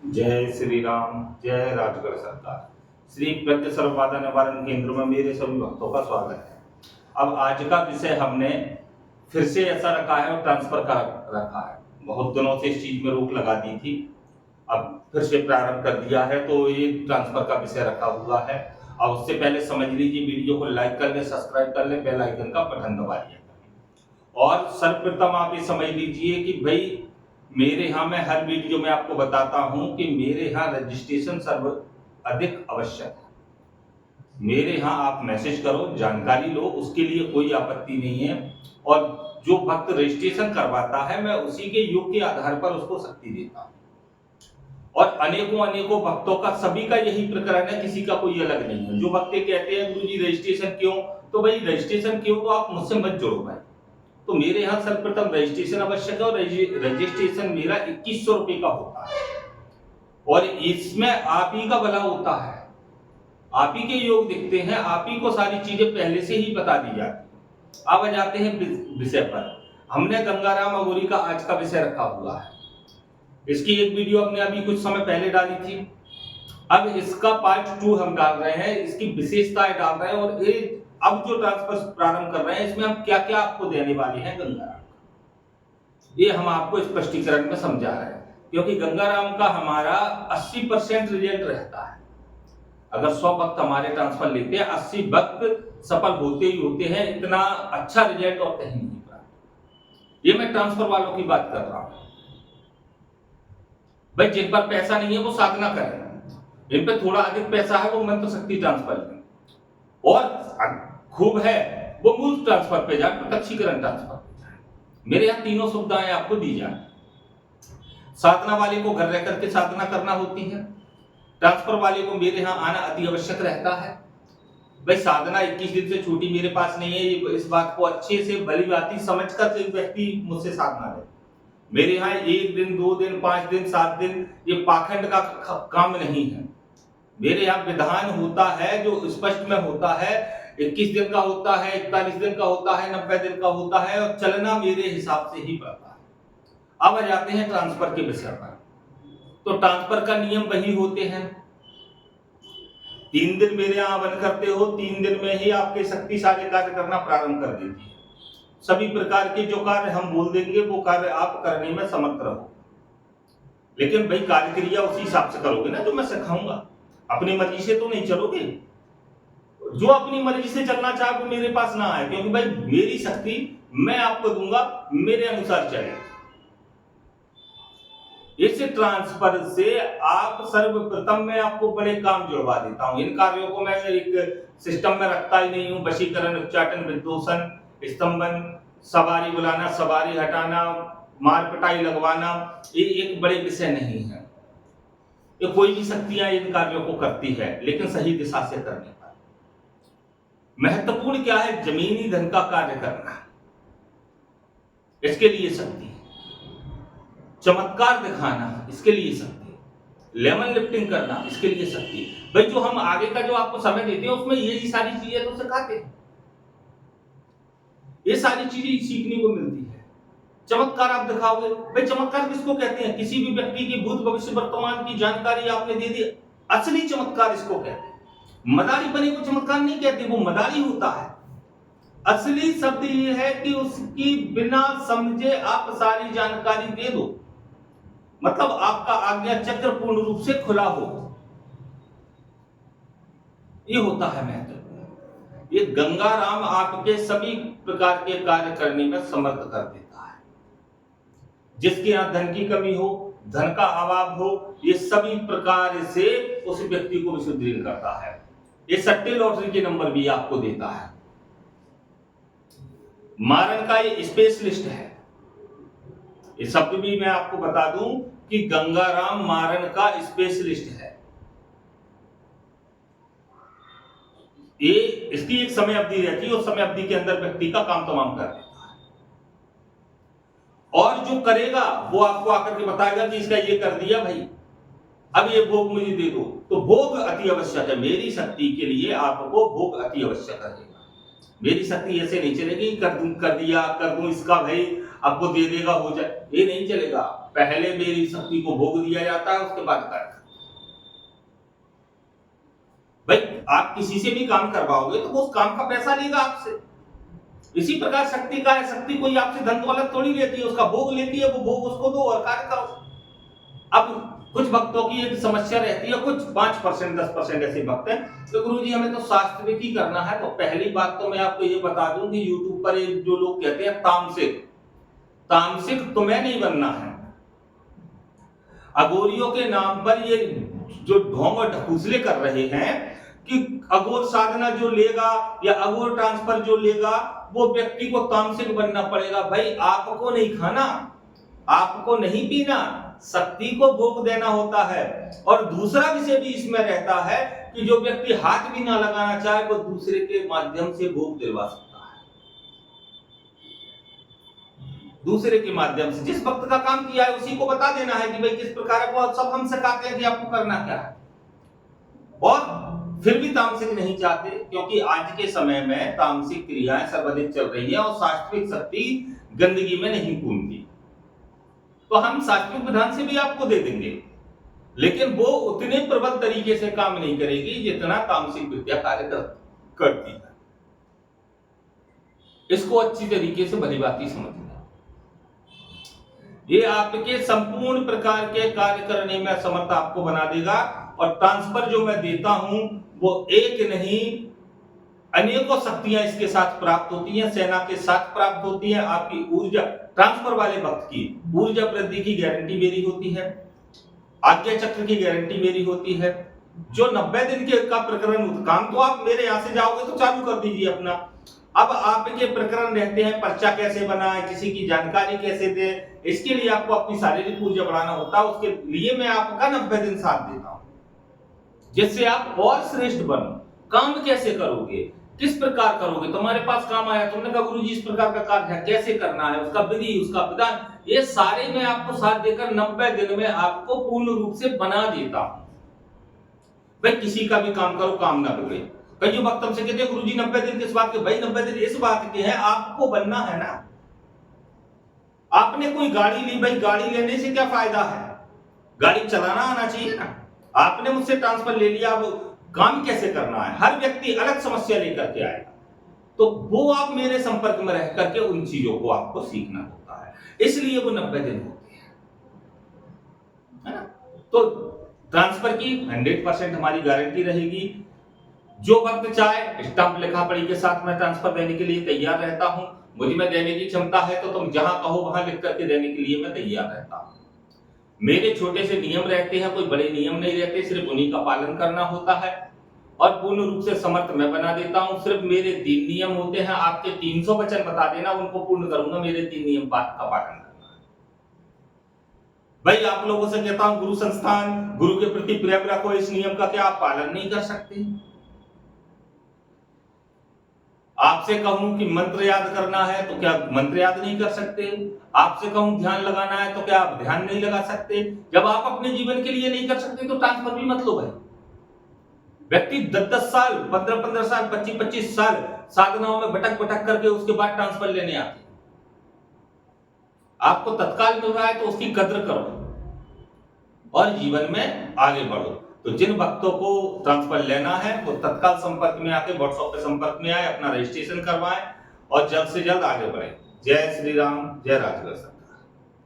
जय श्री राम, जय राजगढ़ सरकार। श्री प्रत्य सर्वबाधा निवारण केंद्र में मेरे सभी भक्तों का स्वागत है। अब आज का विषय हमने फिर से ऐसा रखा है और ट्रांसफर का रखा है। बहुत दिनों से इस चीज में रोक लगा दी थी, अब फिर से प्रारंभ कर दिया है, तो ये ट्रांसफर का विषय रखा हुआ है। अब उससे पहले समझ लीजिए, वीडियो को लाइक कर ले, सब्सक्राइब कर ले, बेल आइकन का बटन दबा दिया और सर्वप्रथम आप ये समझ लीजिए कि भाई मेरे यहाँ मैं हर वीडियो में आपको बताता हूं कि मेरे यहाँ रजिस्ट्रेशन सर्व अधिक आवश्यक है। मेरे यहाँ आप मैसेज करो, जानकारी लो, उसके लिए कोई आपत्ति नहीं है। और जो भक्त रजिस्ट्रेशन करवाता है, मैं उसी के योग के आधार पर उसको शक्ति देता हूं। और अनेकों अनेकों भक्तों का, सभी का यही प्रकरण है, किसी का कोई अलग नहीं है। जो भक्त कहते हैं गुरु जी रजिस्ट्रेशन क्यों, तो भाई रजिस्ट्रेशन क्यों, तो आप मुझसे मत जोड़ो भाई। तो मेरे यहाँ सर्वप्रथम रजिस्ट्रेशन आवश्यक है और रजिस्ट्रेशन मेरा 2100 रुपए का होता है और इसमें आप ही का भला होता है। आप ही के योग दिखते हैं, आप ही को सारी चीजें पहले से ही बता दी जाती। अब आ जाते हैं विषय पर। हमने गंगाराम अघोरी का आज का विषय रखा हुआ है। इसकी एक वीडियो हमने अभी कुछ समय पहले डाली थी। अब इसका पार्ट 2 हम डाल रहे हैं, इसकी विशेषताएं डाल रहे हैं और अब जो ट्रांसफर प्रारंभ कर रहे हैं, इसमें हम क्या क्या आपको देने वाले हैं गंगाराम, ये हम आपको स्पष्टीकरण में समझा रहे हैं। क्योंकि गंगाराम का हमारा 80% रिजल्ट रहता है। अगर 100 भक्त हमारे ट्रांसफर लेते हैं, 80 भक्त सफल होते ही होते हैं। इतना अच्छा रिजल्ट और कहीं नहीं प्राप्त। ये मैं ट्रांसफर वालों की बात कर रहा हूं। भाई जिन पर पैसा नहीं है वो साधना करें, इन पर थोड़ा अधिक पैसा है वो मंत्र शक्ति ट्रांसफर लें, और खूब है वो मूल ट्रांसफर पे जाए, प्रत्यक्षीकरण ट्रांसफर पे जाए। मेरे यहाँ तीनों सुविधाएं आपको दी जाए। साधना वाले को घर रह करके साधना करना होती है, ट्रांसफर वाले को मेरे यहाँ आना अति आवश्यक रहता है। भाई साधना 21 दिन से छूटी मेरे पास नहीं है, इस बात को अच्छे से भली भांति समझकर व्यक्ति मुझसे साधना ले। मेरे यहाँ 1 दिन 2 दिन 5 दिन 7 दिन ये पाखंड का काम नहीं है। मेरे यहाँ विधान होता है जो स्पष्ट में होता है। 21 दिन का होता है, 41 दिन का होता है, 90 दिन का होता है और चलना मेरे हिसाब से ही पड़ता है। अब आ जाते हैं ट्रांसफर के विषय पर। तो ट्रांसफर का नियम वही होते हैं। 3 दिन मेरे यहाँ हवन करते हो, 3 दिन में ही आपके शक्ति सारे कार्य करना प्रारंभ कर देती है। सभी प्रकार के जो कार्य हम बोल देंगे वो कार्य आप करने में समर्थ रहो। लेकिन भाई कार्य क्रिया उसी हिसाब से करोगे ना जो मैं सिखाऊंगा। अपनी मर्जी से तो नहीं चलोगे। जो अपनी मर्जी से चलना चाहे वो मेरे पास ना आए, क्योंकि भाई मेरी शक्ति मैं आपको दूंगा, मेरे अनुसार चले। इस ट्रांसफर से आप सर्वप्रथम मैं आपको बड़े काम जुड़वा देता हूं। इन कार्यों को मैं एक सिस्टम में रखता ही नहीं हूं। वशीकरण, उच्चाटन, विद्योषण, स्तंभन, सवारी बुलाना, सवारी हटाना, मार पिटाई लगवाना, ये एक बड़े विषय नहीं है। ये कोई भी शक्तियां इन कार्यों को करती है, लेकिन सही दिशा से करने पर। महत्वपूर्ण क्या है? जमीनी धन का कार्य करना, इसके लिए शक्ति। चमत्कार दिखाना, इसके लिए शक्ति। लेमन लिफ्टिंग करना, इसके लिए शक्ति। भाई जो हम आगे का जो आपको समय देते हैं उसमें यही सारी चीजें तो सिखाते हैं। ये सारी चीजें सीखने को मिलती है। चमत्कार आप दिखाओगे, भाई चमत्कार किसको कहते हैं? किसी भी व्यक्ति की भूत भविष्य वर्तमान की जानकारी आपने दे दी, असली चमत्कार इसको कहते हैं। मदारी बने को चमत्कार नहीं कहते, वो मदारी होता है। असली शब्द ये है कि उसकी बिना समझे आप सारी जानकारी दे दो, मतलब आपका आज्ञा चक्र पूर्ण रूप से खुला हो, ये होता है महत्व। ये गंगाराम आपके सभी प्रकार के कार्य करने में समर्थ कर देता है। जिसके यहां धन की कमी हो, धन का अभाव हो, ये सभी प्रकार से उस व्यक्ति को सुदृढ़ करता है। ये सट्टे लॉटरी के नंबर भी आपको देता है। मारण का ये स्पेशलिस्ट है। ये शब्द भी मैं आपको बता दूं कि गंगाराम मारण का स्पेशलिस्ट है। ये इसकी एक समय अवधि रहती है, उस समय अवधि के अंदर व्यक्ति का काम तमाम कर देता है। और जो करेगा वो आपको आकर के बताएगा कि इसका ये कर दिया भाई, अब ये भोग मुझे दे दो। तो भोग अति आवश्यक है। मेरी शक्ति के लिए आपको भोग अति आवश्यक रहेगा। मेरी शक्ति ऐसे नहीं चलेगी कर दिया कर दूं इसका भाई आपको दे देगा, हो जाए, ये नहीं चलेगा। पहले मेरी शक्ति को भोग दिया जाता है, उसके बाद कार्य। भाई आप किसी से भी काम करवाओगे तो वो उस काम का पैसा लेगा आपसे। इसी प्रकार शक्ति का है, शक्ति कोई आपसे धन दौलत थोड़ी लेती है, उसका भोग लेती है, वो भोग उसको दो और कार्य करो। अब कुछ भक्तों की एक समस्या रहती है, कुछ 5% 10% ऐसे भक्त हैं तो गुरुजी हमें तो शास्त्रिक ही करना है। तो पहली बात तो मैं आपको ये बता दूं कि YouTube पर जो लोग कहते हैं तामसिक, तामसिक तुम्हें नहीं बनना है। अघोरियों के नाम पर ये जो ढोंग और ढकूसले कर रहे हैं कि अघोर साधना जो लेगा या अघोर ट्रांसफर जो लेगा वो व्यक्ति को तामसिक बनना पड़ेगा। भाई आपको नहीं खाना, आपको नहीं पीना, शक्ति को भोग देना होता है। और दूसरा विषय भी इसमें रहता है कि जो व्यक्ति हाथ भी ना लगाना चाहे वो दूसरे के माध्यम से भोग दिलवा सकता है। दूसरे के माध्यम से जिस भक्त का काम किया है उसी को बता देना है कि भाई किस प्रकार वो सब हम सिखाते हैं कि आपको करना क्या है। और फिर भी तामसिक नहीं चाहते क्योंकि आज के समय में तामसिक क्रियाएं सर्वाधिक चल रही है और शास्त्रिक शक्ति गंदगी में नहीं कूदती। तो हम शास्त्रीय विधान से भी आपको दे देंगे, लेकिन वो उतने प्रबल तरीके से काम नहीं करेगी जितना तामसिक विद्या कार्य करती है। इसको अच्छी तरीके से भलीभांति समझना। ये आपके संपूर्ण प्रकार के कार्य करने में समर्थ आपको बना देगा। और ट्रांसफर जो मैं देता हूं वो एक नहीं अनेकों शक्तियां इसके साथ प्राप्त होती हैं, सेना के साथ प्राप्त होती हैं। आपकी ऊर्जा, ट्रांसफर वाले भक्त की ऊर्जा वृद्धि की गारंटी मेरी होती है, आज्ञा चक्र की गारंटी मेरी होती है। जो 90 दिन के का प्रकरण काम तो आप मेरे यहां से जाओगे तो चालू कर दीजिए अपना। अब आपके प्रकरण रहते हैं पर्चा कैसे बनाए, किसी की जानकारी कैसे दे, इसके लिए आपको अपनी शारीरिक ऊर्जा बढ़ाना होता है। उसके लिए मैं आपका 90 दिन साथ देता हूं जिससे आप और श्रेष्ठ बनो। काम कैसे करोगे, किस प्रकार करोगे, तुम्हारे पास काम आया, तुमने कहा गुरुजी इस प्रकार का कार्य है, कैसे करना है, उसका विधि, उसका विधान, ये सारे मैं आपको साथ देकर 90 दिन में आपको पूर्ण रूप से बना देता हूं। भाई किसी का भी काम करो, काम ना बिगड़े। कई जो भक्त हमसे कहते हैं गुरुजी 90 दिन किस बात के, भाई 90 दिन इस बात के हैं आपको बनना है ना। आपने कोई गाड़ी ली, भाई गाड़ी लेने से क्या फायदा है, गाड़ी चलाना आना चाहिए ना। आपने मुझसे ट्रांसफर ले लिया, वो काम कैसे करना है, हर व्यक्ति अलग समस्या लेकर के आएगा। तो वो आप मेरे संपर्क में रह करके उन चीजों को आपको सीखना होता है, इसलिए वो 90 दिन होते हैं, है ना। तो ट्रांसफर की 100% हमारी गारंटी रहेगी। जो वक्त चाहे स्टाम्प लिखा पढ़ी के साथ मैं ट्रांसफर देने के लिए तैयार रहता हूं। मुझ में देने की क्षमता है तो तुम जहां कहो वहां लिख करके देने के लिए मैं तैयार रहता हूं। मेरे छोटे से नियम रहते हैं, कोई बड़े नियम नहीं रहते, सिर्फ उन्हीं का पालन करना होता है। और पूर्ण रूप से समर्थ मैं बना देता हूं। सिर्फ मेरे 3 नियम होते हैं, आपके 300 वचन बता देना, उनको पूर्ण करूंगा। मेरे 3 नियम बात का पालन करना है। भाई आप लोगों से कहता हूं गुरु संस्थान, गुरु के प्रति प्रेम रखो, इस नियम का क्या आप पालन नहीं कर सकते? आपसे कहूं कि मंत्र याद करना है तो क्या मंत्र याद नहीं कर सकते? आपसे कहूं ध्यान लगाना है तो क्या आप ध्यान नहीं लगा सकते? जब आप अपने जीवन के लिए नहीं कर सकते तो ट्रांसफर भी मत लो भाई। व्यक्ति 10-10 साल, 15-15 साल, 25-25 साल साधनाओं में भटक भटक करके उसके बाद ट्रांसफर लेने आते हैं। आपको तत्काल मिल रहा है तो उसकी कद्र करो और जीवन में आगे बढ़ो। तो जिन भक्तों को ट्रांसफर लेना है वो तत्काल संपर्क में आके व्हाट्सएप पे संपर्क में आए, अपना रजिस्ट्रेशन करवाएं और जल्द से जल्द आगे बढ़े। जय श्री राम, जय राजगढ़।